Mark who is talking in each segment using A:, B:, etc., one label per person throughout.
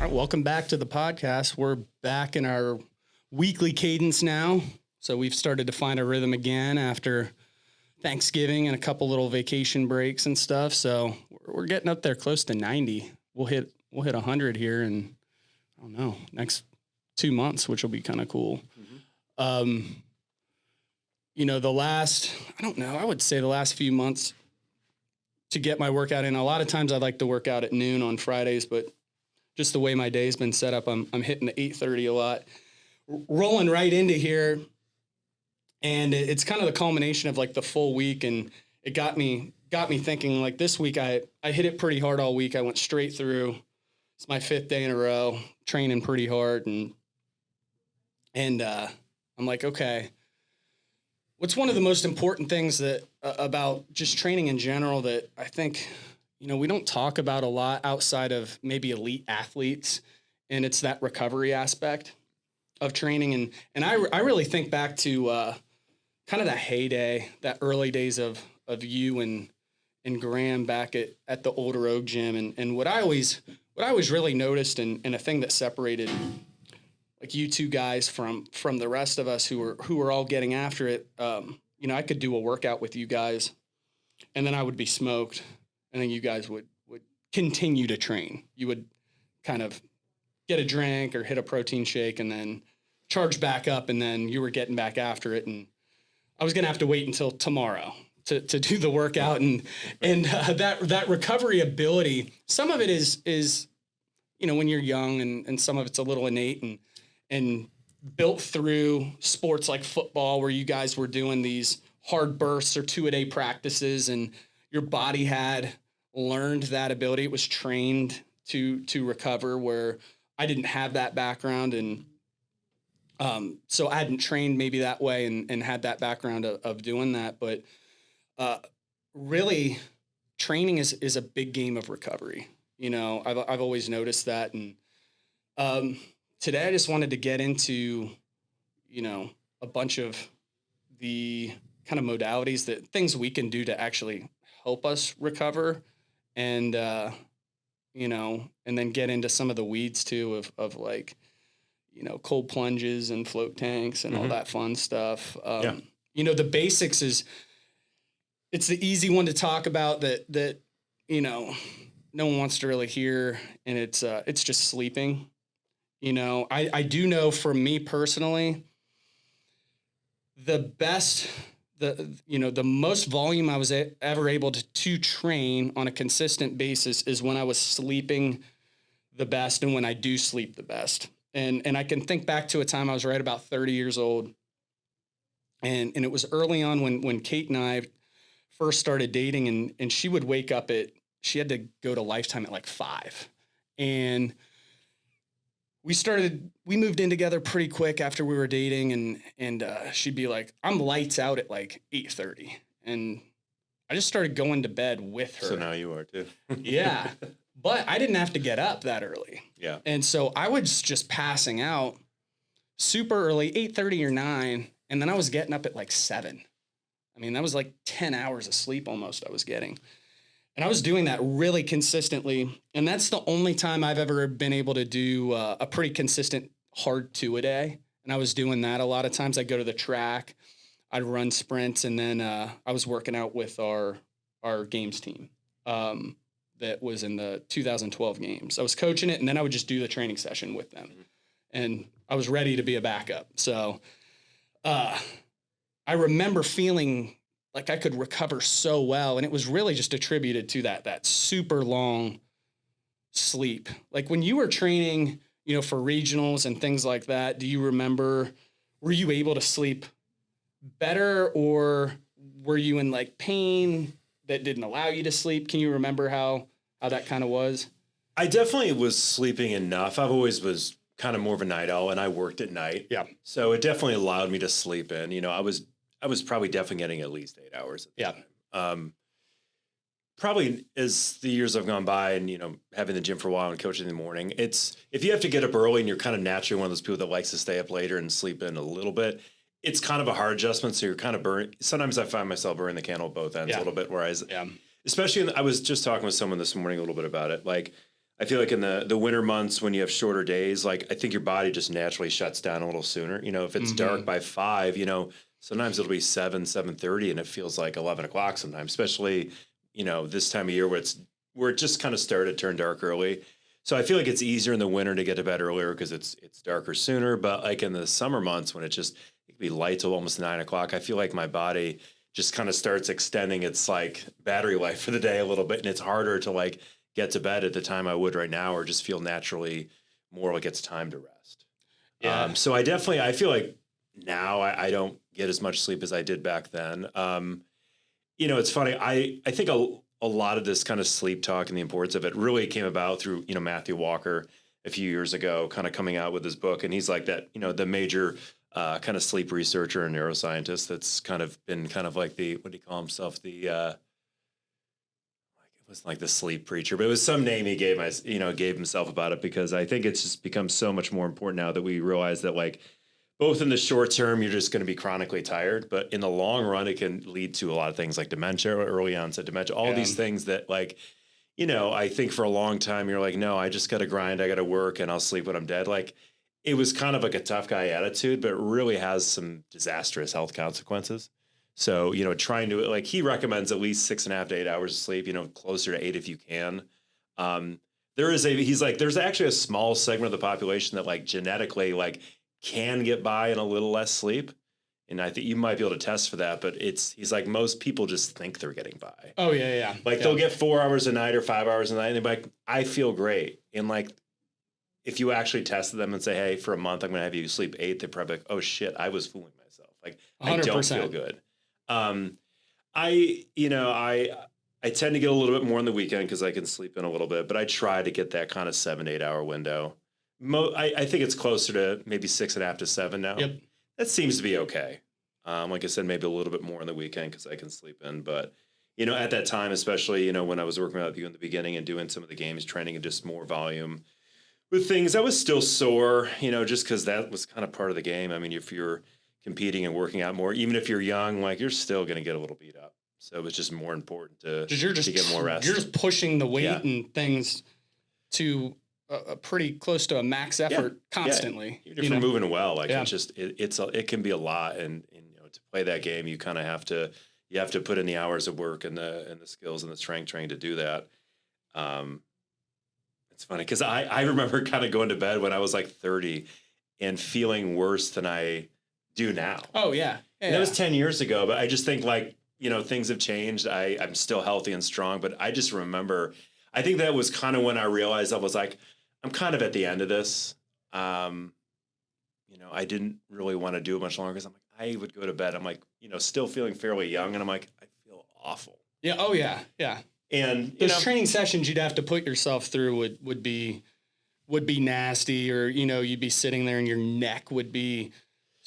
A: right, welcome back to the podcast. We're back in our weekly cadence now. So we've started to find a rhythm again after Thanksgiving and a couple little vacation breaks and stuff. So we're getting up there close to 90. We'll hit 100 here in, I don't know, next 2 months, which will be kind of cool. Mm-hmm. I would say the last few months to get my workout in. A lot of times I like to work out at noon on Fridays, but just the way my day's been set up, I'm hitting the 8:30 a lot, rolling right into here. And it's kind of the culmination of like the full week. And it got me thinking, like, this week I hit it pretty hard all week. I went straight through. It's my 5th day in a row, training pretty hard. And I'm like, okay, what's one of the most important things that about just training in general that I think, we don't talk about a lot outside of maybe elite athletes, and it's that recovery aspect of training. And I really think back to kind of that heyday, that early days of you and Graham back at the Older Oak Gym. And what I always really noticed, and a thing that separated like you two guys from the rest of us who were all getting after it, I could do a workout with you guys and then I would be smoked. And then you guys would continue to train. You would kind of get a drink or hit a protein shake and then charge back up, and then you were getting back after it. And I was going to have to wait until tomorrow to do the workout. And that recovery ability, some of it is when you're young, and some of it's a little innate and built through sports like football, where you guys were doing these hard bursts or 2-a-day practices, and your body had learned that ability. It was trained to recover, where I didn't have that background. And so I hadn't trained maybe that way and had that background of doing that. But really, training is a big game of recovery. I've always noticed that. And today I just wanted to get into, a bunch of the kind of modalities, that things we can do to actually help us recover, and and then get into some of the weeds too of like, cold plunges and float tanks and all that fun stuff. The basics it's the easy one to talk about that no one wants to really hear, and it's just sleeping. I do know, for me personally, the most volume I was ever able to train on a consistent basis is when I was sleeping the best, and when I do sleep the best. And I can think back to a time I was right about 30 years old, and it was early on when Kate and I first started dating, and she would wake up she had to go to Lifetime at like 5, and we moved in together pretty quick after we were dating, and she'd be like, I'm lights out at like 8:30. And I just started going to bed with her.
B: So now you are too.
A: Yeah. But I didn't have to get up that early.
B: Yeah.
A: And so I was just passing out super early, 8:30 or 9. And then I was getting up at like 7. I mean, that was like 10 hours of sleep almost I was getting. And I was doing that really consistently. And that's the only time I've ever been able to do a pretty consistent hard 2-a-day. And I was doing that a lot of times. I'd go to the track, I'd run sprints, and then I was working out with our games team that was in the 2012 games. I was coaching it, and then I would just do the training session with them. And I was ready to be a backup. So I remember feeling like I could recover so well. And it was really just attributed to that super long sleep. Like when you were training, for regionals and things like that, do you remember, were you able to sleep better, or were you in like pain that didn't allow you to sleep? Can you remember how that kind of was?
B: I definitely was sleeping enough. I've always was kind of more of a night owl, and I worked at night.
A: Yeah.
B: So it definitely allowed me to sleep in. I was probably definitely getting at least 8 hours at the time. Probably as the years have gone by, and, having the gym for a while and coaching in the morning, if you have to get up early and you're kind of naturally one of those people that likes to stay up later and sleep in a little bit, it's kind of a hard adjustment. So you're kind of burning. Sometimes I find myself burning the candle at both ends a little bit, especially I was just talking with someone this morning a little bit about it. Like, I feel like in the winter months when you have shorter days, like I think your body just naturally shuts down a little sooner. You know, if it's dark by 5, you know, sometimes it'll be 7:30 and it feels like 11 o'clock sometimes, especially, you know, this time of year where it just kind of started to turn dark early. So I feel like it's easier in the winter to get to bed earlier because it's darker sooner. But like in the summer months when it can be light till almost 9 o'clock, I feel like my body just kind of starts extending its like battery life for the day a little bit. And it's harder to like get to bed at the time I would right now, or just feel naturally more like it's time to rest.
A: Yeah.
B: So I feel like now I don't get as much sleep as I did back then. You know, it's funny. I think a lot of this kind of sleep talk and the importance of it really came about through, you know, Matthew Walker a few years ago, kind of coming out with his book. And he's like that, you know, the major kind of sleep researcher and neuroscientist that's kind of been kind of like the, what do you call himself? It wasn't like the sleep preacher, but it was some name he gave himself about it, because I think it's just become so much more important now that we realize that like both in the short term, you're just going to be chronically tired, but in the long run, it can lead to a lot of things like dementia, early onset dementia, all these things that like, you know, I think for a long time, you're like, no, I just got to grind. I got to work and I'll sleep when I'm dead. Like it was kind of like a tough guy attitude, but it really has some disastrous health consequences. So, you know, trying to, like, he recommends at least 6.5 to 8 hours of sleep, you know, closer to 8 if you can. He's like, there's actually a small segment of the population that like genetically like can get by in a little less sleep. And I think you might be able to test for that, but he's like, most people just think they're getting by.
A: Oh yeah. Yeah.
B: Like they'll get 4 hours a night or 5 hours a night. And they're like, I feel great. And like, if you actually tested them and say, hey, for a month, I'm going to have you sleep 8, they're probably like, oh shit, I was fooling myself. Like 100%. I don't feel good. I tend to get a little bit more on the weekend because I can sleep in a little bit, but I try to get that kind of 7 to 8 hour window. I think it's closer to maybe 6.5 to 7 now.
A: Yep.
B: That seems to be okay. Like I said, maybe a little bit more on the weekend because I can sleep in. But, you know, at that time, especially, you know, when I was working with you in the beginning and doing some of the games training and just more volume with things, I was still sore, you know, just because that was kind of part of the game. I mean, if you're competing and working out more, even if you're young, like you're still going to get a little beat up. So it's just more important to get more rest.
A: You're just pushing the weight and things to a pretty close to a max effort constantly.
B: Even if you're moving well, like it's just, it can be a lot. And you know, to play that game, you kind of have to put in the hours of work and the skills and the strength training to do that. It's funny because I remember kind of going to bed when I was like 30 and feeling worse than I do now.
A: Oh yeah.
B: And that was 10 years ago, but I just think like, you know, things have changed. I'm still healthy and strong, but I just remember, I think that was kind of when I realized I was like, I'm kind of at the end of this. You know, I didn't really want to do it much longer because I'm like, I would go to bed. I'm like, you know, still feeling fairly young. And I'm like, I feel awful.
A: Yeah. Oh yeah. Yeah.
B: And
A: those training sessions you'd have to put yourself through would be nasty, or, you know, you'd be sitting there and your neck would be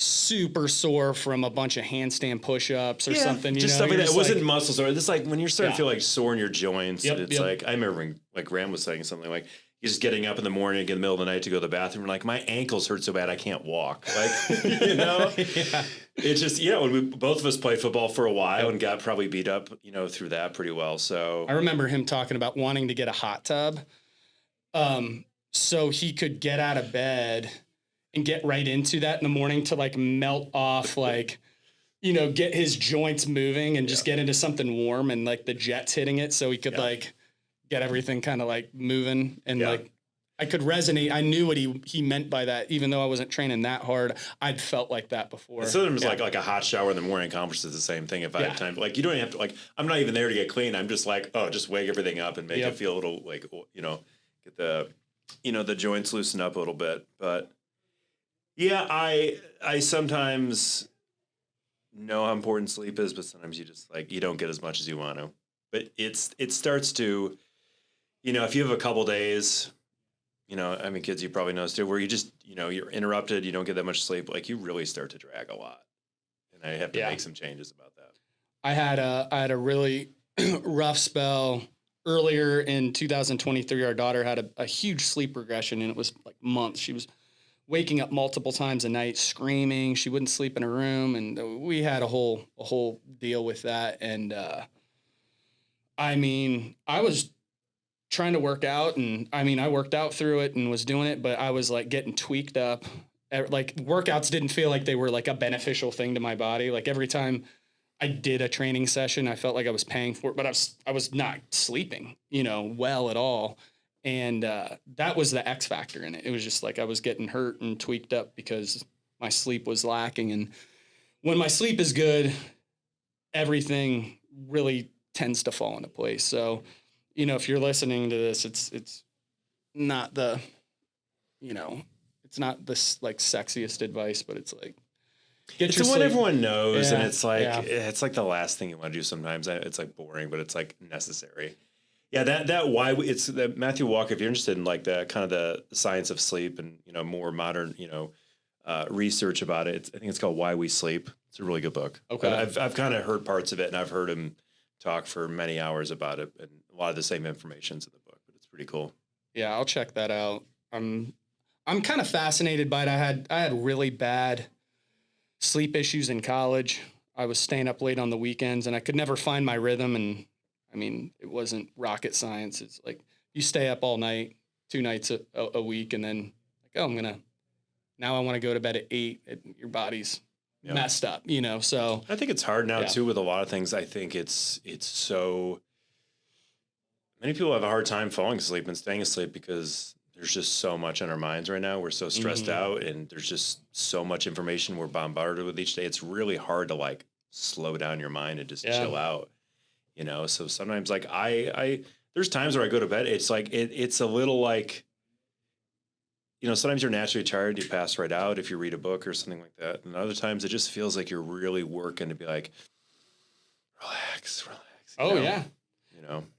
A: super sore from a bunch of handstand push-ups or something. You
B: just
A: know?
B: stuff like that. It wasn't
A: like,
B: muscle sore. It's like when you're starting to feel like sore in your joints.
A: Yep,
B: It's like, I remember when, like Graham was saying something like, you're just getting up in the morning, in the middle of the night to go to the bathroom. Like my ankles hurt so bad I can't walk. Like, you know, it's just, when both of us played football for a while and got probably beat up, you know, through that pretty well. So
A: I remember him talking about wanting to get a hot tub, so he could get out of bed and get right into that in the morning to like melt off, like, you know, get his joints moving and just get into something warm and like the jets hitting it. So he could like get everything kind of like moving and like I could resonate. I knew what he meant by that, even though I wasn't training that hard. I'd felt like that before.
B: Sometimes like a hot shower in the morning accomplishes the same thing. If I have time, like you don't even have to, like, I'm not even there to get clean. I'm just like, just wake everything up and make it feel a little like, you know, get the joints loosened up a little bit. But yeah, I sometimes know how important sleep is, but sometimes you just like, you don't get as much as you want to. But it starts to, you know, if you have a couple days, you know, I mean, kids, you probably noticed too, where you just, you know, you're interrupted, you don't get that much sleep, like you really start to drag a lot. And I have to make some changes about that.
A: I had a really rough spell earlier in 2023. Our daughter had a huge sleep regression, and it was like months. She was waking up multiple times a night, screaming. She wouldn't sleep in her room, and we had a whole deal with that. And I mean, I was trying to work out. And I mean, I worked out through it and was doing it, but I was like getting tweaked up. Like workouts didn't feel like they were like a beneficial thing to my body. Like every time I did a training session, I felt like I was paying for it, but I was not sleeping, well at all. And that was the X factor in it. It was just like I was getting hurt and tweaked up because my sleep was lacking. And when my sleep is good, everything really tends to fall into place. So, if you're listening to this, it's not the, it's not the like sexiest advice, but it's like,
B: it's the one everyone knows. And it's like, it's like the last thing you want to do sometimes. It's like boring, but it's like necessary. Yeah. That why it's that Matthew Walker, if you're interested in like the kind of the science of sleep and, more modern, research about it, I think it's called Why We Sleep. It's a really good book.
A: Okay.
B: I've kind of heard parts of it, and I've heard him talk for many hours about it, and a lot of the same information's in the book, but it's pretty cool.
A: Yeah, I'll check that out. I'm kind of fascinated by it. I had really bad sleep issues in college. I was staying up late on the weekends, and I could never find my rhythm. And I mean, it wasn't rocket science. It's like you stay up all night, 2 nights a week, and then like, oh, now I want to go to bed at 8. Your body's messed up, so.
B: I think it's hard now too with a lot of things. I think it's so many people have a hard time falling asleep and staying asleep because there's just so much in our minds right now. We're so stressed out, and there's just so much information we're bombarded with each day. It's really hard to like slow down your mind and just chill out, So sometimes like I there's times where I go to bed. It's like, it's a little like, sometimes you're naturally tired, you pass right out if you read a book or something like that. And other times it just feels like you're really working to be like, relax.
A: Oh, yeah.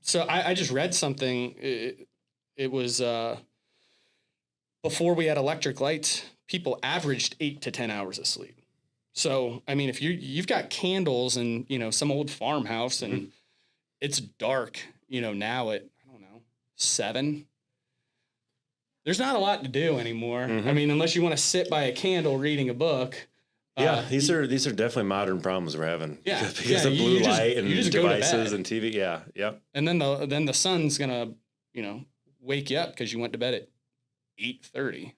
B: So
A: I just read something. It was before we had electric lights, people averaged 8 to 10 hours of sleep. So, I mean, if you've got candles and, some old farmhouse and it's dark, now at, 7, there's not a lot to do anymore. I mean, unless you want to sit by a candle reading a book.
B: Yeah, these are definitely modern problems we're having.
A: Yeah,
B: because of blue light and devices and TV. Yeah, yep.
A: And then the sun's gonna, wake you up because you went to bed at 8:30.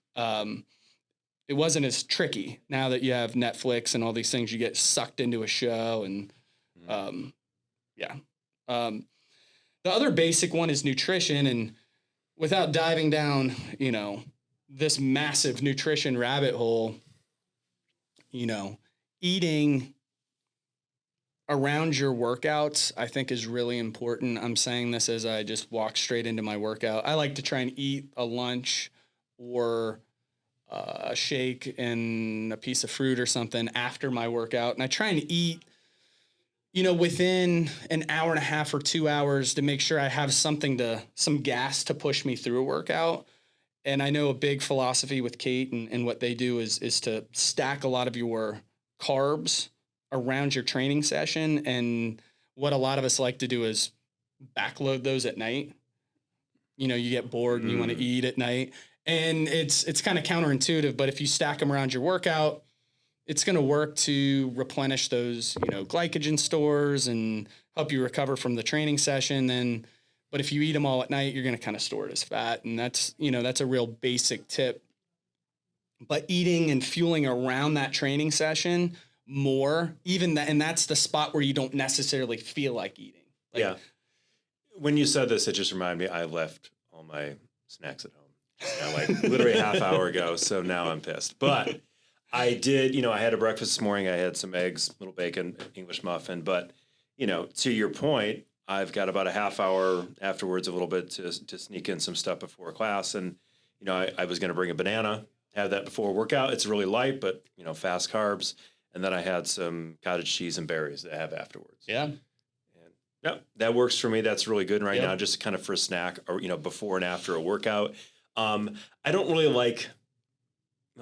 A: It wasn't as tricky now that you have Netflix and all these things. You get sucked into a show, and the other basic one is nutrition. And without diving down, this massive nutrition rabbit hole, eating around your workouts, I think is really important. I'm saying this as I just walk straight into my workout. I like to try and eat a lunch or a shake and a piece of fruit or something after my workout. And I try and eat, within an hour and a half or 2 hours to make sure I have some gas to push me through a workout. And I know a big philosophy with Kate and what they do is to stack a lot of your carbs around your training session. And what a lot of us like to do is backload those at night. You get bored and you want to eat at night. And it's kind of counterintuitive, but if you stack them around your workout, it's going to work to replenish those, glycogen stores and help you recover from the training session. But if you eat them all at night, you're going to kind of store it as fat. And that's a real basic tip. But eating and fueling around that training session more, and that's the spot where you don't necessarily feel like eating.
B: Yeah. When you said this, it just reminded me, I left all my snacks at home, like literally a half hour ago. So now I'm pissed. But I did, I had a breakfast this morning. I had some eggs, little bacon, English muffin. But, to your point, I've got about a half hour afterwards, a little bit to sneak in some stuff before class. And, I was going to bring a banana, have that before workout. It's really light, but, fast carbs. And then I had some cottage cheese and berries that I have afterwards.
A: Yeah.
B: And that works for me. That's really good right now, just kind of for a snack or, before and after a workout. I don't really like,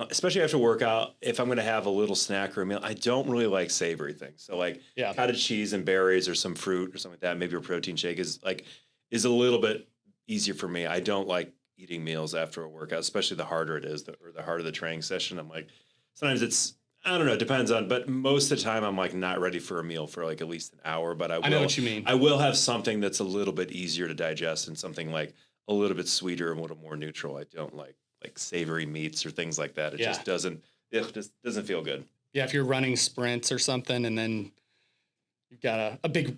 B: especially after workout, if I'm going to have a little snack or a meal, I don't really like savory things. So like cottage cheese and berries or some fruit or something like that, maybe a protein shake is a little bit easier for me. I don't like eating meals after a workout, especially the harder it is, or the harder the training session. I'm like, sometimes I don't know. It depends on, but most of the time I'm like not ready for a meal for like at least an hour, but
A: I know what you mean.
B: I will have something that's a little bit easier to digest and something like a little bit sweeter and a little more neutral. I don't like savory meats or things like that. It just doesn't feel good.
A: Yeah. If you're running sprints or something and then you've got a big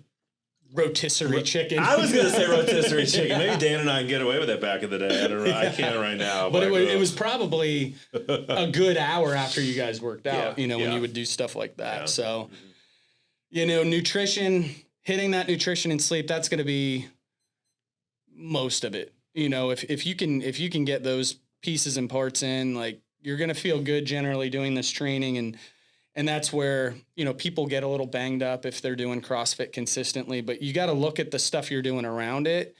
A: rotisserie chicken.
B: I was going to say rotisserie chicken. Maybe Dan and I can get away with it back in the day. I don't know. I can't right now.
A: But it was probably a good hour after you guys worked out, when you would do stuff like that. Yeah. So, nutrition, hitting that nutrition and sleep, that's going to be most of it. If you can get those pieces and parts in, like, you're going to feel good generally doing this training. And that's where, people get a little banged up if they're doing CrossFit consistently, but you got to look at the stuff you're doing around it.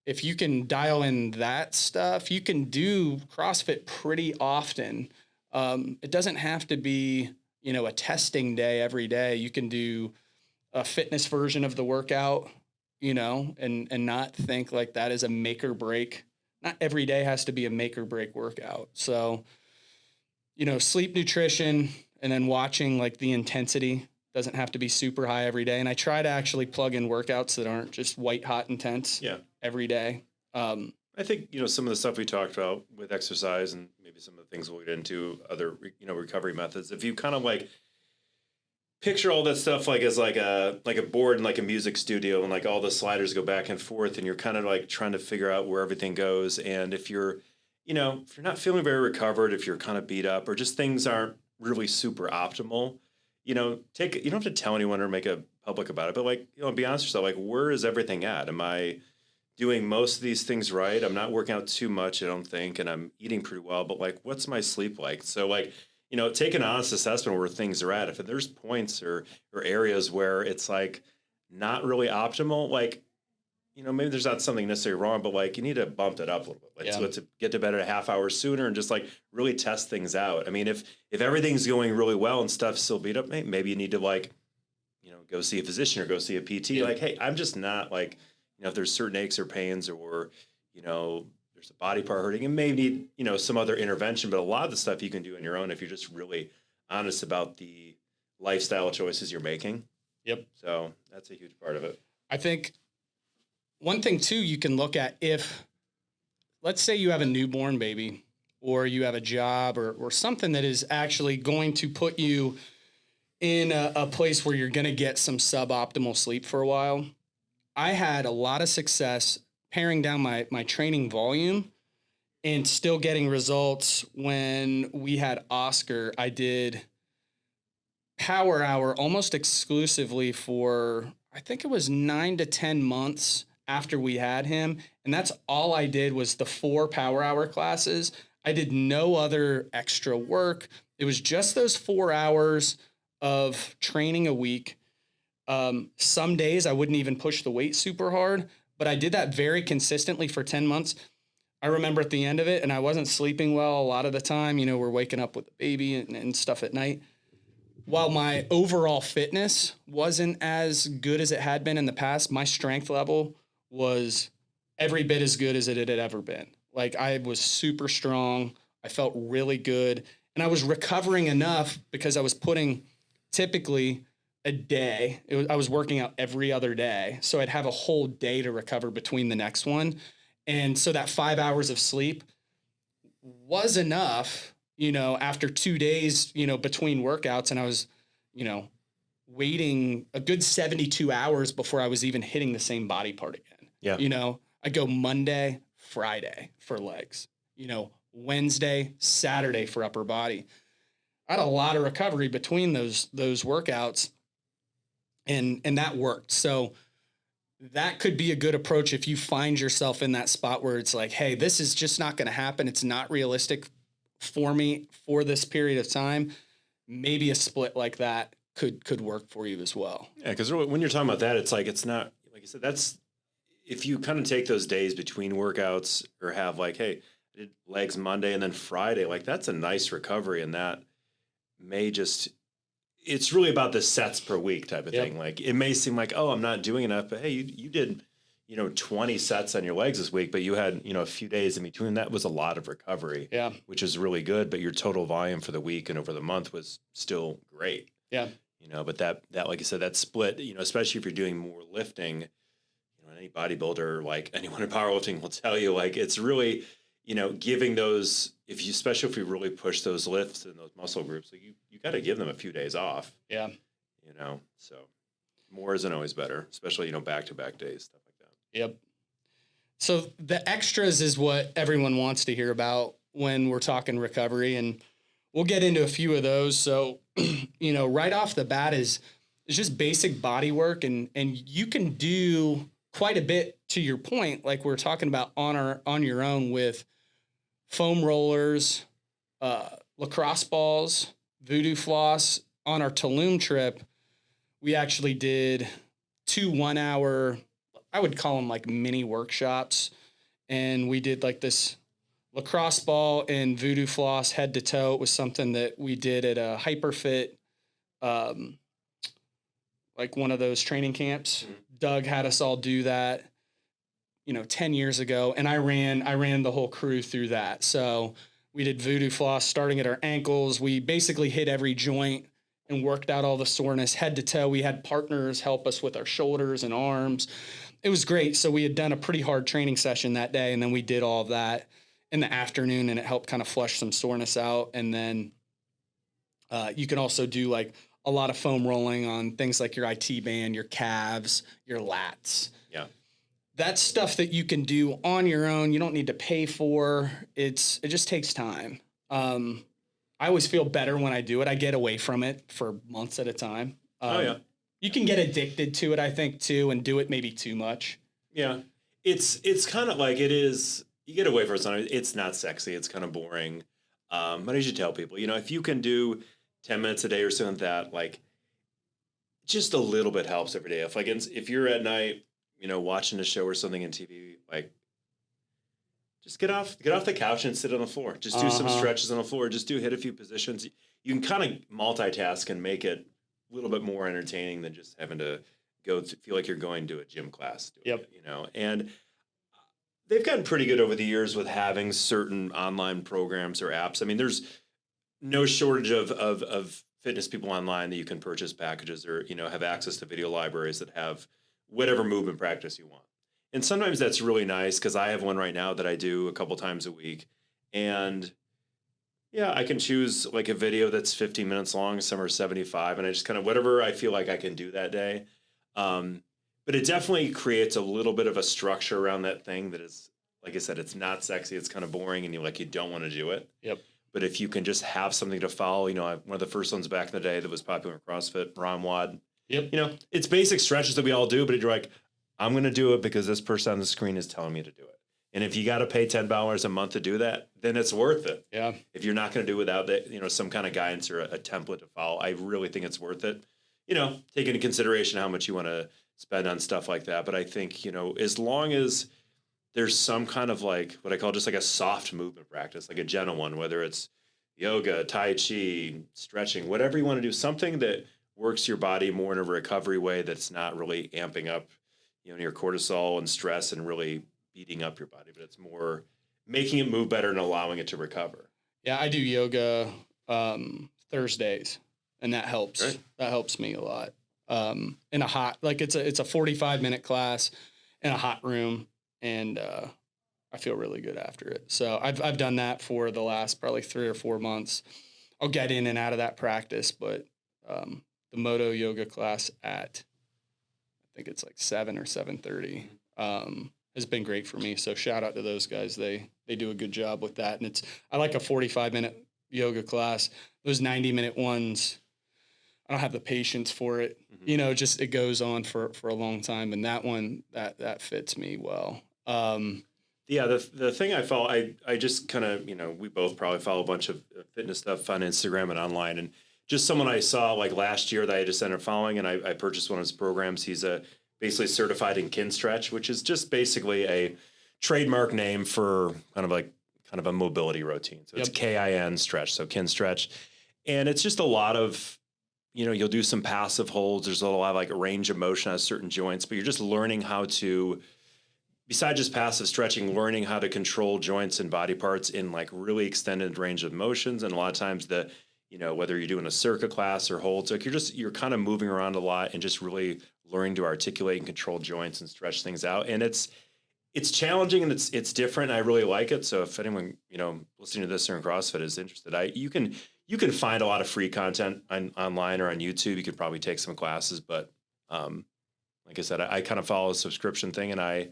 A: If you can dial in that stuff, you can do CrossFit pretty often. It doesn't have to be, a testing day every day. You can do a fitness version of the workout, and not think like that is a make or break. Not every day has to be a make or break workout. So, sleep, nutrition, and then watching like the intensity doesn't have to be super high every day. And I try to actually plug in workouts that aren't just white hot intense every day.
B: I think, some of the stuff we talked about with exercise and maybe some of the things we'll get into other, recovery methods. If you kind of like picture all that stuff like as like a board in like a music studio and like all the sliders go back and forth and you're kind of like trying to figure out where everything goes. And if you're, if you're not feeling very recovered, if you're kind of beat up or just things aren't really super optimal, you don't have to tell anyone or make a public about it, but like, be honest with yourself, like, where is everything at? Am I doing most of these things right? I'm not working out too much, I don't think, and I'm eating pretty well, but like, what's my sleep like? So like, take an honest assessment where things are at. If there's points or areas where it's like not really optimal, like, maybe there's not something necessarily wrong, but like you need to bump it up a little bit. Like, so to get to bed a half hour sooner and just like really test things out. I mean, if everything's going really well and stuff's still beat up, maybe you need to like, go see a physician or go see a PT. Yeah. Like, hey, I'm just not like, if there's certain aches or pains or, there's a body part hurting, and maybe need, some other intervention. But a lot of the stuff you can do on your own if you're just really honest about the lifestyle choices you're making.
A: Yep.
B: So that's a huge part of it.
A: I think one thing too, you can look at if, let's say you have a newborn baby or you have a job or something that is actually going to put you in a place where you're going to get some suboptimal sleep for a while. I had a lot of success paring down my training volume and still getting results. When we had Oscar, I did Power Hour almost exclusively for, I think it was 9 to 10 months after we had him. And that's all I did was the 4 Power Hour classes. I did no other extra work. It was just those 4 hours of training a week. Some days I wouldn't even push the weight super hard, but I did that very consistently for 10 months. I remember at the end of it, and I wasn't sleeping well a lot of the time. We're waking up with the baby and stuff at night. While my overall fitness wasn't as good as it had been in the past, my strength level was every bit as good as it had ever been. Like, I was super strong. I felt really good. And I was recovering enough because I was putting typically a day. I was working out every other day. So I'd have a whole day to recover between the next one. And so that 5 hours of sleep was enough, after 2 days, between workouts. And I was, waiting a good 72 hours before I was even hitting the same body part again.
B: Yeah.
A: I go Monday, Friday for legs, Wednesday, Saturday for upper body. I had a lot of recovery between those workouts. And that worked. So that could be a good approach if you find yourself in that spot where it's like, hey, this is just not going to happen. It's not realistic for me for this period of time. Maybe a split like that could work for you as well.
B: Yeah, because when you're talking about that, it's like, it's not, like you said, that's, if you kind of take those days between workouts or have like, hey, I did legs Monday and then Friday, like that's a nice recovery. And that may just, it's really about the sets per week type of thing. Like, it may seem like, oh, I'm not doing enough, but hey, you did, 20 sets on your legs this week, but you had, a few days in between. That was a lot of recovery, which is really good. But your total volume for the week and over the month was still great.
A: Yeah.
B: But that, like I said, that split, especially if you're doing more lifting, any bodybuilder, like anyone in powerlifting will tell you, like, it's really, giving those, especially if you really push those lifts and those muscle groups, like you got to give them a few days off.
A: Yeah.
B: So more isn't always better, especially, back-to-back days, stuff like that.
A: Yep. So the extras is what everyone wants to hear about when we're talking recovery, and we'll get into a few of those. So, right off the bat is just basic body work, and you can do quite a bit, to your point, like we're talking about on your own, with foam rollers, lacrosse balls, voodoo floss. On our Tulum trip, we actually did 2 1-hour, I would call them like mini workshops. And we did like this lacrosse ball and voodoo floss head to toe. It was something that we did at a Hyperfit, like one of those training camps. Mm-hmm. Doug had us all do that, 10 years ago. And I ran the whole crew through that. So we did voodoo floss starting at our ankles. We basically hit every joint and worked out all the soreness head to toe. We had partners help us with our shoulders and arms. It was great. So we had done a pretty hard training session that day, and then we did all of that in the afternoon, and it helped kind of flush some soreness out. And then you can also do like a lot of foam rolling on things like your IT band, your calves, your lats.
B: Yeah.
A: That's stuff that you can do on your own. You don't need to pay for. It just takes time. I always feel better when I do it. I get away from it for months at a time. You can get addicted to it, I think, too, and do it maybe too much.
B: Yeah. It's kind of like, it is, you get away from it. It's not sexy. It's kind of boring. But I should tell people, if you can do 10 minutes a day or something like that, like, just a little bit helps every day. If you're at night, watching a show or something on TV, like, just get off the couch and sit on the floor. Just do some stretches on the floor. Just hit a few positions. You can kind of multitask and make it a little bit more entertaining than just having to feel like you're going to a gym class.
A: Yep.
B: And they've gotten pretty good over the years with having certain online programs or apps. I mean, there's no shortage of fitness people online that you can purchase packages or, have access to video libraries that have whatever movement practice you want. And sometimes that's really nice, because I have one right now that I do a couple times a week. And yeah, I can choose like a video that's 15 minutes long, some are 75, and I just kind of whatever I feel like I can do that day. But it definitely creates a little bit of a structure around that thing that is, like I said, it's not sexy, it's kind of boring, and you don't want to do it.
A: Yep.
B: But if you can just have something to follow, one of the first ones back in the day that was popular in CrossFit, Ron Wad.
A: Yep.
B: It's basic stretches that we all do, but you're like, I'm going to do it because this person on the screen is telling me to do it. And if you got to pay $10 a month to do that, then it's worth it.
A: Yeah.
B: If you're not going to do it without that, some kind of guidance or a template to follow, I really think it's worth it. Take into consideration how much you want to spend on stuff like that. But I think, as long as there's some kind of like what I call just like a soft movement practice, like a gentle one, whether it's yoga, Tai Chi, stretching, whatever you want to do, something that works your body more in a recovery way that's not really amping up your cortisol and stress and really beating up your body, but it's more making it move better and allowing it to recover.
A: Yeah, I do yoga Thursdays, and that helps.
B: Right.
A: That helps me a lot. In a hot, like it's a 45-minute class in a hot room, and I feel really good after it. So I've done that for the last probably 3 or 4 months. I'll get in and out of that practice, but the Moto yoga class at, I think it's like 7 or 7:30, has been great for me. So shout out to those guys. They do a good job with that. And I like a 45-minute yoga class. Those 90-minute ones, I don't have the patience for it. Mm-hmm. Just it goes on for a long time. And that one, that fits me well.
B: Yeah, the thing I follow, I just kind of, we both probably follow a bunch of fitness stuff on Instagram and online. And just someone I saw like last year that I just ended up following, and I purchased one of his programs. He's basically certified in Kin Stretch, which is just basically a trademark name for kind of a mobility routine. So it's KIN Stretch, so Kin Stretch. And it's just a lot of, you'll do some passive holds. There's a lot of like range of motion on certain joints, but you're just learning how to besides just passive stretching, learning how to control joints and body parts in like really extended range of motions. And a lot of times whether you're doing a circuit class or holds, like you're kind of moving around a lot and just really learning to articulate and control joints and stretch things out. And it's challenging and it's different. I really like it. So if anyone, listening to this or in CrossFit is interested, you can find a lot of free content online or on YouTube. You could probably take some classes, but like I said, I kind of follow a subscription thing, and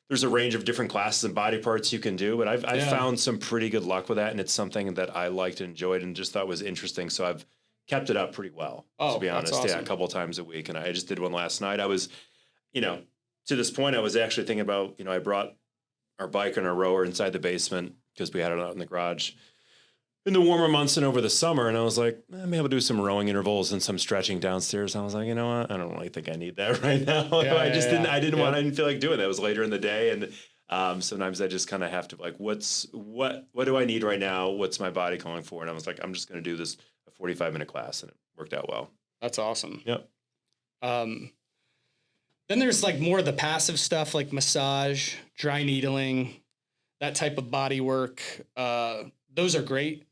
B: there's a range of different classes and body parts you can do, but I've found some pretty good luck with that. And it's something that I liked and enjoyed and just thought was interesting. So I've kept it up pretty well, to be honest. Awesome. Yeah, a couple of times a week. And I just did one last night. I was, to this point, I was actually thinking about, I brought our bike and our rower inside the basement because we had it out in the garage in the warmer months and over the summer. And I was like, maybe I'll do some rowing intervals and some stretching downstairs. And I was like, you know what? I don't really think I need that right now. I didn't feel like doing that. It was later in the day. And sometimes I just kind of have to like, what do I need right now? What's my body calling for? And I was like, I'm just going to do this a 45-minute class, and it worked out well.
A: That's awesome.
B: Yep.
A: Then there's like more of the passive stuff like massage, dry needling, that type of body work. Those are great.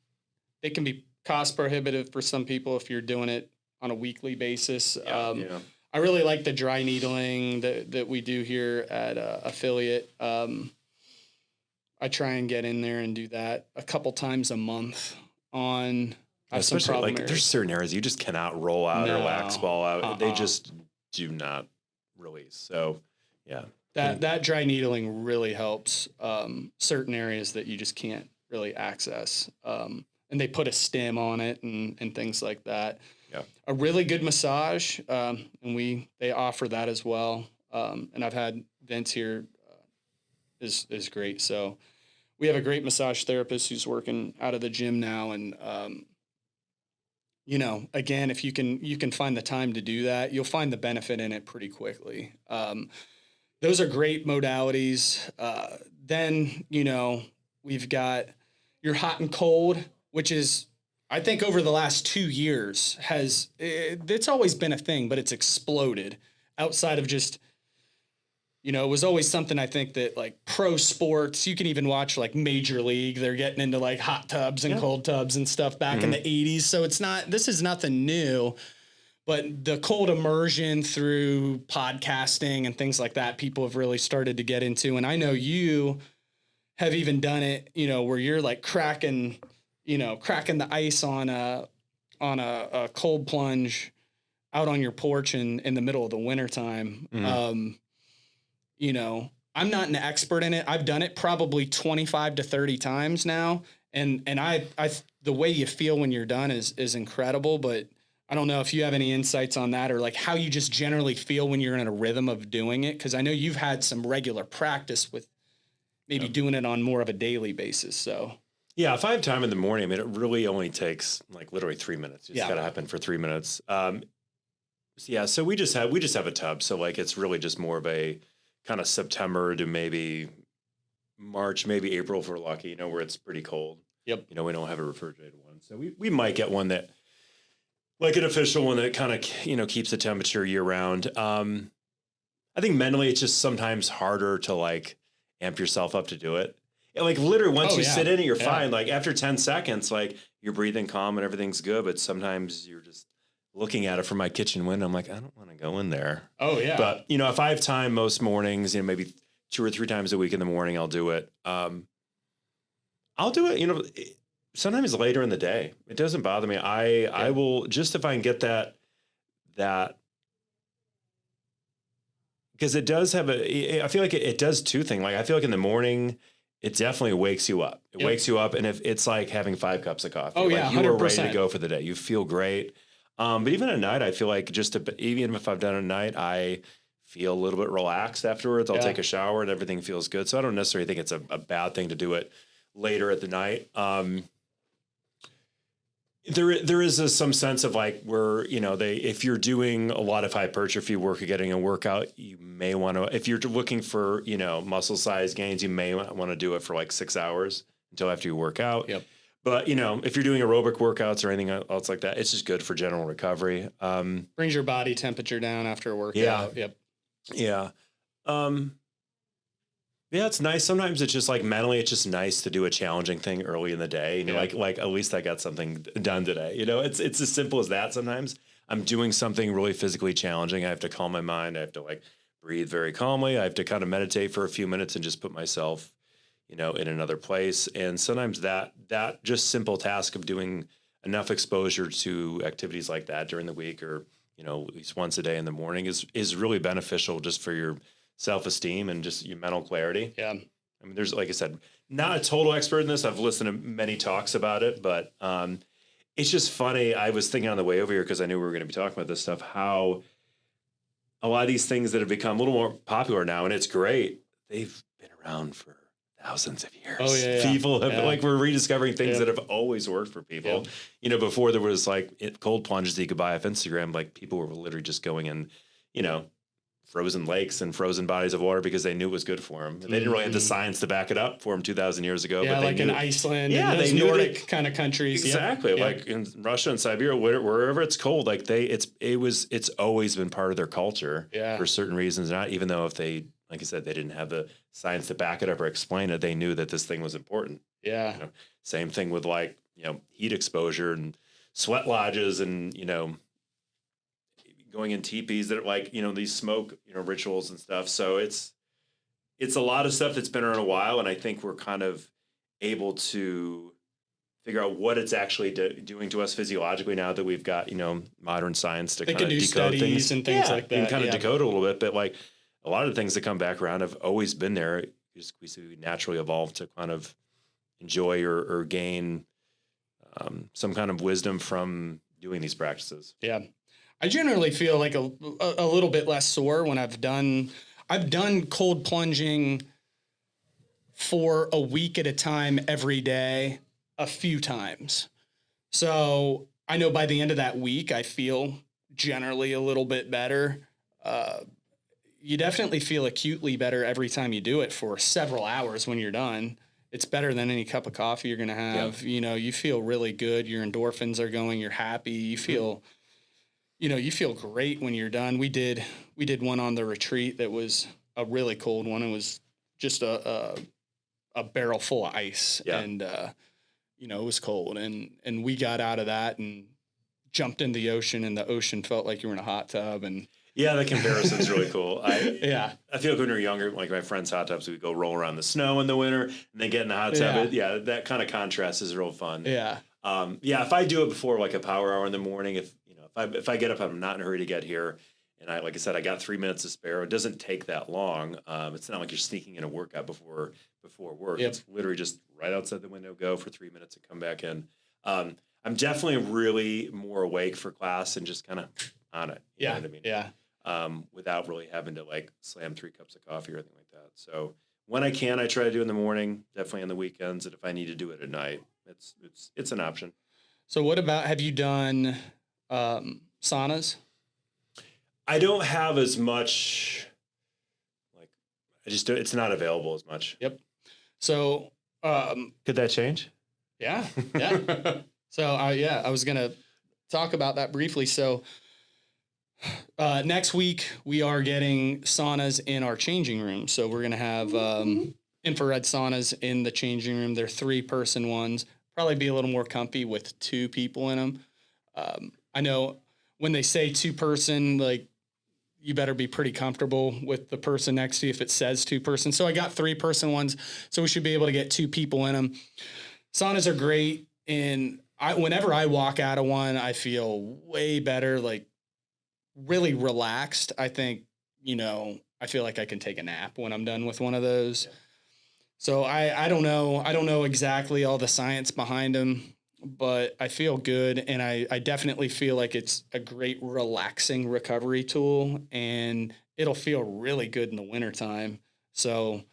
A: They can be cost prohibitive for some people if you're doing it on a weekly basis. I really like the dry needling that we do here at Affiliate. I try and get in there and do that a couple times a month on some problem
B: areas. There's certain areas you just cannot roll out or wax ball out. They just do not release. So yeah.
A: That dry needling really helps certain areas that you just can't really access. And they put a stem on it and things like that.
B: Yeah.
A: A really good massage, and they offer that as well. And I've had Vince here is great. So we have a great massage therapist who's working out of the gym now. And again, if you can find the time to do that, you'll find the benefit in it pretty quickly. Those are great modalities. Then we've got your hot and cold, which is, I think over the last 2 years it's always been a thing, but it's exploded outside of just, it was always something I think that like pro sports, you can even watch like Major League, they're getting into like hot tubs and cold tubs and stuff back in the 80s. So this is nothing new, but the cold immersion through podcasting and things like that, people have really started to get into. And I know you have even done it, where you're like cracking the ice on a cold plunge out on your porch in the middle of the wintertime. I'm not an expert in it. I've done it probably 25 to 30 times now. And I the way you feel when you're done is incredible, but I don't know if you have any insights on that or like how you just generally feel when you're in a rhythm of doing it. Cause I know you've had some regular practice with maybe doing it on more of a daily basis. So
B: yeah, if I have time in the morning, it really only takes like literally 3 minutes. It's got to happen for 3 minutes. So we just have a tub. So like, it's really just more of a kind of September to maybe March, maybe April if we're lucky, where it's pretty cold.
A: Yep.
B: We don't have a refrigerated one. So we might get one that like an official one that kind of, keeps the temperature year round. I think mentally it's just sometimes harder to like amp yourself up to do it. Like literally once you sit in it, you're fine. Like after 10 seconds, like you're breathing calm and everything's good. But sometimes you're just looking at it from my kitchen window. I'm like, I don't want to go in there.
A: Oh yeah.
B: But if I have time most mornings, maybe 2 or 3 times a week in the morning, I'll do it. I'll do it, sometimes later in the day. It doesn't bother me. I will just, if I can get that, because it does have I feel like it does two things. Like I feel like in the morning, it definitely wakes you up. It wakes you up. And if it's like having 5 cups of coffee,
A: you
B: are ready to go for the day. You feel great. But even at night, I feel like even if I've done it at night, I feel a little bit relaxed afterwards. I'll take a shower and everything feels good. So I don't necessarily think it's a bad thing to do it later at the night. There is some sense of like where, if you're doing a lot of hypertrophy work or getting a workout, you may want to, if you're looking for, muscle size gains, you may want to do it for like 6 hours until after you work out.
A: Yep.
B: But, if you're doing aerobic workouts or anything else like that, it's just good for general recovery.
A: Brings your body temperature down after a workout.
B: Yeah. Yeah, it's nice. Sometimes it's just like mentally, it's just nice to do a challenging thing early in the day. And you're like at least I got something done today. You know, it's as simple as that. Sometimes I'm doing something really physically challenging. I have to calm my mind. I have to like breathe very calmly. I have to kind of meditate for a few minutes and just put myself, you know, in another place. And sometimes that just simple task of doing enough exposure to activities like that during the week, or, you know, at least once a day in the morning is really beneficial just for your self-esteem and just your mental clarity.
A: Yeah.
B: I mean, there's, like I said, not a total expert in this. I've listened to many talks about it, but it's just funny. I was thinking on the way over here, because I knew we were going to be talking about this stuff, how a lot of these things that have become a little more popular now, and it's great, they've been around for thousands of years.
A: Oh, yeah.
B: People have like, we're rediscovering things that have always worked for people.
A: Yeah.
B: You know, before there was like cold plunges that you could buy off Instagram, like people were literally just going in, you know, frozen lakes and frozen bodies of water because they knew it was good for them. They didn't really have the science to back it up for them 2,000 years ago.
A: Yeah,
B: but they
A: like
B: knew
A: in
B: it.
A: Iceland,
B: Yeah,
A: and those
B: they knew
A: Nordic kind of countries.
B: Exactly,
A: Yep.
B: like in Russia and Siberia, wherever it's cold, like it's always been part of their culture for certain reasons. Not even though if they, like I said, they didn't have the science to back it up or explain it, they knew that this thing was important.
A: Yeah.
B: You know, same thing with like, you know, heat exposure and sweat lodges and, you know, going in teepees that are like, you know, these smoke, you know, rituals and stuff. So it's a lot of stuff that's been around a while. And I think we're kind of able to figure out what it's actually doing to us physiologically now that we've got, you know, modern science to kind of decode things
A: and things like that.
B: And kind of decode a little bit. But like a lot of the things that come back around have always been there. We naturally evolved to kind of enjoy or gain some kind of wisdom from doing these practices.
A: Yeah. I generally feel like a little bit less sore when I've done cold plunging for a week at a time every day a few times. So I know by the end of that week, I feel generally a little bit better. You definitely feel acutely better every time you do it for several hours when you're done. It's better than any cup of coffee you're going to have. Yeah. You know, you feel really good. Your endorphins are going. You're happy. You feel... You know, you feel great when you're done. We did one on the retreat that was a really cold one. It was just a barrel full of ice, and you know, it was cold. And we got out of that and jumped in the ocean, and the ocean felt like you were in a hot tub. And
B: yeah, the comparison's really cool. I feel like when we were younger, like my friends' hot tubs, we'd go roll around the snow in the winter and then get in the hot tub. Yeah, that kind of contrast is real fun.
A: Yeah.
B: If I do it before like a power hour in the morning, if I get up, I'm not in a hurry to get here. And like I said, I got 3 minutes to spare. It doesn't take that long. It's not like you're sneaking in a workout before work. Yep. It's literally just right outside the window, go for 3 minutes and come back in. I'm definitely really more awake for class and just kind of on it. You know what I mean? Yeah. Without really having to like slam 3 cups of coffee or anything like that. So when I can, I try to do it in the morning, definitely on the weekends. And if I need to do it at night, it's an option.
A: So what about, have you done saunas?
B: I don't have as much, like, it's not available as much.
A: Yep. So,
B: could that change?
A: Yeah. Yeah. So I was going to talk about that briefly. So, next week we are getting saunas in our changing room. So we're going to have, infrared saunas in the changing room. They're 3-person ones, probably be a little more comfy with 2 people in them. I know when they say 2-person, like you better be pretty comfortable with the person next to you if it says 2-person. So I got 3-person ones, so we should be able to get 2 people in them. Saunas are great, and whenever I walk out of one, I feel way better, like really relaxed. I think, you know, I feel like I can take a nap when I'm done with one of those. Yeah. So I don't know exactly all the science behind them, but I feel good, and I definitely feel like it's a great relaxing recovery tool, and it'll feel really good in the wintertime. So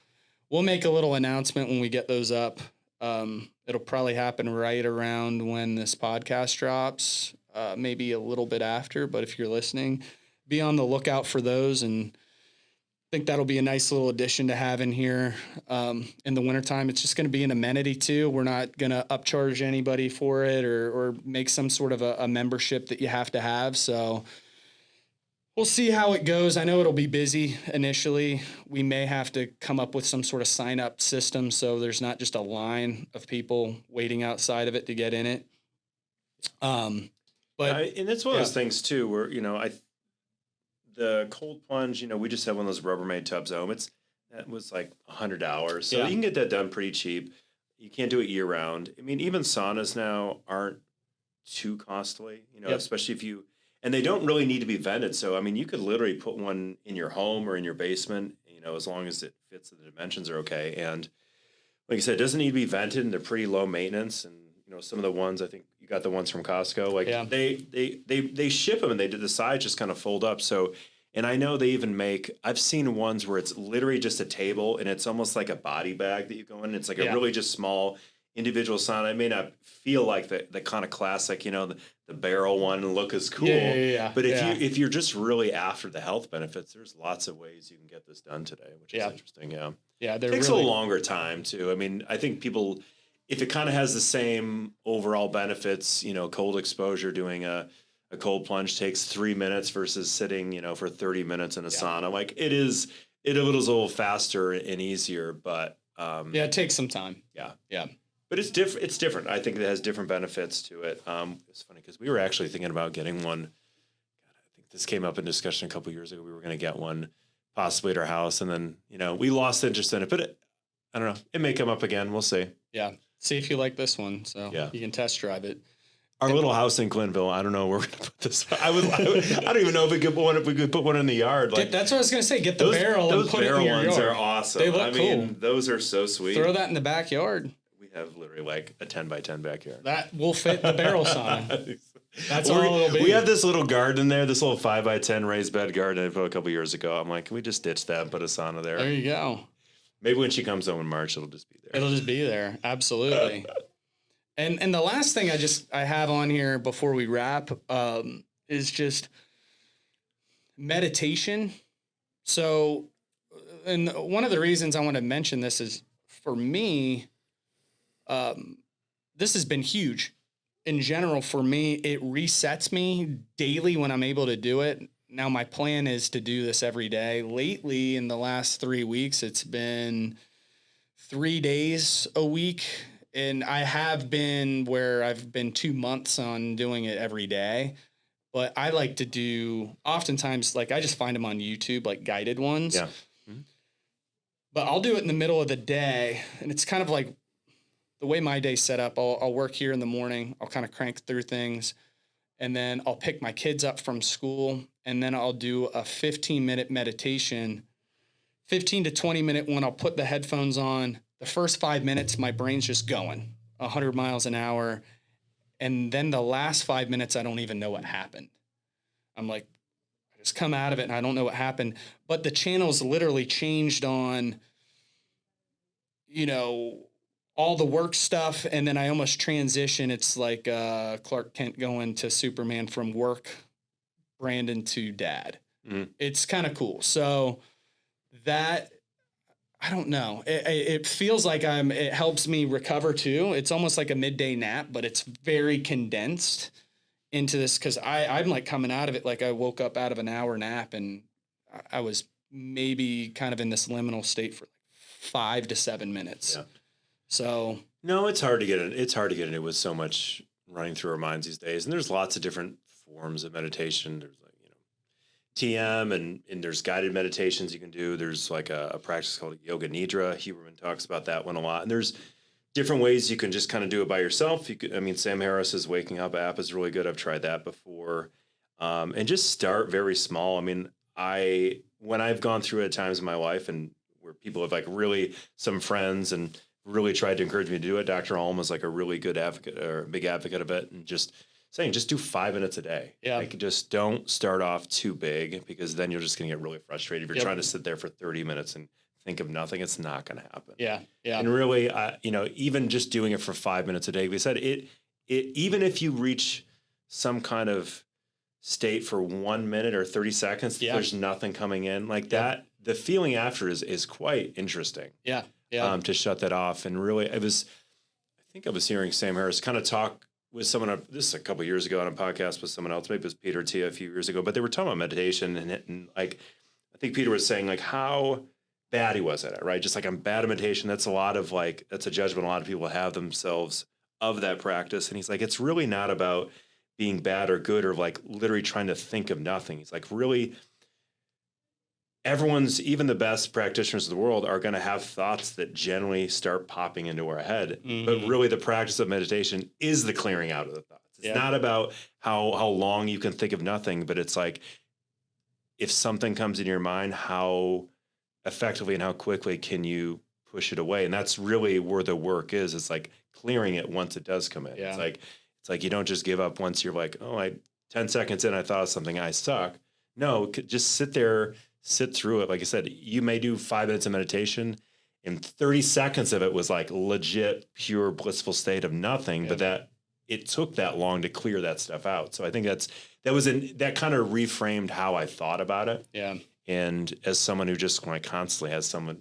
A: we'll make a little announcement when we get those up. It'll probably happen right around when this podcast drops, maybe a little bit after, but if you're listening, be on the lookout for those, and I think that'll be a nice little addition to have in here in the wintertime. It's just going to be an amenity too. We're not going to upcharge anybody for it or make some sort of a membership that you have to have. So We'll see how it goes. I know it'll be busy initially. We may have to come up with some sort of sign-up system so there's not just a line of people waiting outside of it to get in it. And
B: it's one of those things too, where the cold plunge. We just have one of those Rubbermaid tubs home. That was like $100, so you can get that done pretty cheap. You can't do it year round. I mean, even saunas now aren't too costly. Especially if you. And they don't really need to be vented. So, I mean, you could literally put one in your home or in your basement, as long as it fits, the dimensions are okay. And like I said, it doesn't need to be vented, and they're pretty low maintenance. And, some of the ones, I think you got the ones from Costco, they ship them, and the sides just kind of fold up. So, and I know they even I've seen ones where it's literally just a table, and it's almost like a body bag that you go in. It's like a really just small individual sauna. It may not feel like the kind of classic, the barrel one look is cool. But if you're just really after the health benefits, there's lots of ways you can get this done today, which is interesting. Yeah. It takes a longer time too. I mean, I think people, if it kind of has the same overall benefits, cold exposure, doing a cold plunge takes 3 minutes versus sitting, for 30 minutes in a sauna. Like it is a little faster and easier, but
A: it takes some time.
B: Yeah. But it's different. It's different. I think it has different benefits to it. It's funny because we were actually thinking about getting one. I think this came up in discussion a couple of years ago. We were going to get one possibly at our house, and then we lost interest in it. But I don't know. It may come up again. We'll see.
A: Yeah. See if you like this one. So you can test drive it.
B: Our little house in Clintonville. I don't know where we're going to put this. I don't even know if we could put one in the yard. Like
A: that's what I was going to say. Get the barrel and put it in your yard.
B: Those barrel ones are awesome.
A: They look cool.
B: Those are so sweet.
A: Throw that in the backyard.
B: Have literally like a 10 by 10 backyard.
A: That will fit the barrel sauna. That's all it'll be.
B: We have this little garden there, this little 5 by 10 raised bed garden I put a couple years ago. I'm like, can we just ditch that and put a sauna there?
A: There you go.
B: Maybe when she comes home in March, it'll just be there.
A: It'll just be there. Absolutely. And the last thing I have on here before we wrap is just meditation. So, and one of the reasons I want to mention this is, for me, this has been huge in general for me. It resets me daily when I'm able to do it. Now my plan is to do this every day. Lately, in the last 3 weeks, it's been 3 days a week. And I have been where I've been 2 months on doing it every day. But I like to do, oftentimes, like I just find them on YouTube, like guided ones.
B: Yeah.
A: But I'll do it in the middle of the day, and it's kind of like the way my day's set up. I'll work here in the morning. I'll kind of crank through things, and then I'll pick my kids up from school, and then I'll do a 15-minute meditation, 15 to 20-minute one. I'll put the headphones on. The first 5 minutes, my brain's just going 100 miles an hour, and then the last 5 minutes, I don't even know what happened. I'm like, just come out of it and I don't know what happened, but the channel's literally changed on, all the work stuff. And then I almost transition. It's like Clark Kent going to Superman from work, Brandon to dad. It's kind of cool. So that, I don't know. It feels like it helps me recover too. It's almost like a midday nap, but it's very condensed into this, because I'm like coming out of it like I woke up out of an hour nap, and I was maybe kind of in this liminal state for 5 to 7 minutes.
B: Yeah.
A: So
B: no, it's hard to get in. It's hard to get into with so much running through our minds these days. And there's lots of different forms of meditation. There's like, TM and there's guided meditations you can do. There's like a practice called Yoga Nidra. Huberman talks about that one a lot. And there's different ways you can just kind of do it by yourself. Sam Harris's Waking Up app is really good. I've tried that before. And just start very small. I mean, when I've gone through it at times in my life and where people have like really some friends and really tried to encourage me to do it, Dr. Holm is like a really good advocate or a big advocate of it. And just saying, just do 5 minutes a day.
A: Yeah.
B: Like just don't start off too big, because then you're just going to get really frustrated. If you're trying to sit there for 30 minutes and think of nothing, it's not going to happen.
A: Yeah. Yeah.
B: And really, even just doing it for 5 minutes a day, we said it even if you reach some kind of state for 1 minute or 30 seconds, there's nothing coming in like that. The feeling after is quite interesting.
A: Yeah. Yeah.
B: To shut that off. And really, I think I was hearing Sam Harris kind of talk with someone, this is a couple of years ago on a podcast with someone else, maybe it was Peter or Tia a few years ago, but they were talking about meditation and like, I think Peter was saying like how bad he was at it, right? Just like I'm bad at meditation. That's a lot of like, that's a judgment a lot of people have themselves of that practice. And he's like, it's really not about being bad or good or like literally trying to think of nothing. He's like, really, everyone's, even the best practitioners of the world are going to have thoughts that generally start popping into our head. Mm-hmm. But really the practice of meditation is the clearing out of the thoughts. It's not about how long you can think of nothing, but it's like, if something comes in your mind, how effectively and how quickly can you push it away? And that's really where the work is. It's like clearing it once it does come in. Yeah. It's like you don't just give up once you're like, 10 seconds in, I thought of something, I suck. No, just sit there, sit through it. Like I said, you may do 5 minutes of meditation and 30 seconds of it was like legit, pure, blissful state of nothing, but that it took that long to clear that stuff out. So I think that kind of reframed how I thought about it. Yeah. And as someone who just like constantly has someone,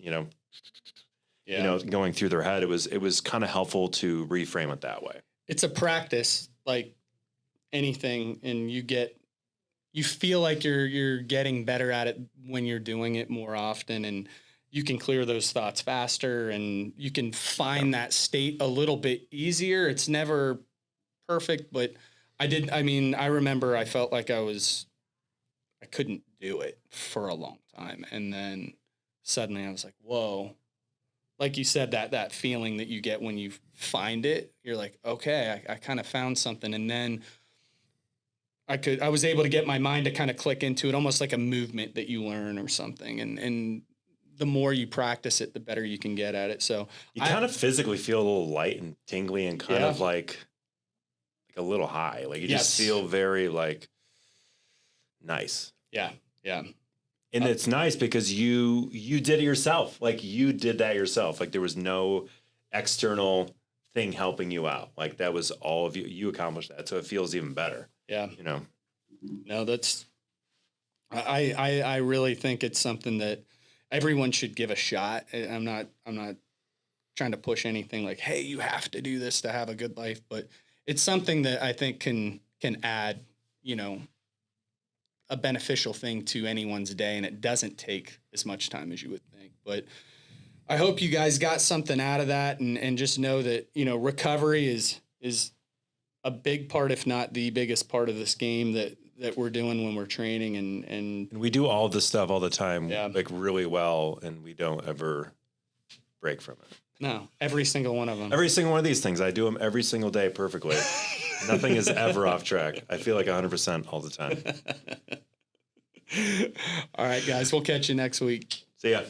B: going through their head, it was kind of helpful to reframe it that way.
A: It's a practice like anything, and you feel like you're getting better at it when you're doing it more often, and you can clear those thoughts faster, and you can find that state a little bit easier. It's never perfect, but I remember I felt like I couldn't do it for a long time. And then suddenly I was like, whoa, like you said, that feeling that you get when you find it, you're like, okay, I kind of found something. And then I was able to get my mind to kind of click into it, almost like a movement that you learn or something. And the more you practice it, the better you can get at it. So
B: you kind of physically feel a little light and tingly and kind of like a little high. Like you just feel very like nice.
A: Yeah. Yeah.
B: And it's nice because you did it yourself. Like you did that yourself. Like there was no external thing helping you out. Like that was all of you. You accomplished that. So it feels even better.
A: Yeah. No, I really think it's something that everyone should give a shot. I'm not trying to push anything like, hey, you have to do this to have a good life, but it's something that I think can add, a beneficial thing to anyone's day, and it doesn't take as much time as you would think. But I hope you guys got something out of that, and just know that, recovery is a big part, if not the biggest part of this game that we're doing when we're training. And
B: we do all this stuff all the time, like really well, and we don't ever break from it.
A: No, every single one of them.
B: Every single one of these things, I do them every single day perfectly. Nothing is ever off track. I feel like 100% all the time.
A: All right, guys, we'll catch you next week.
B: See ya.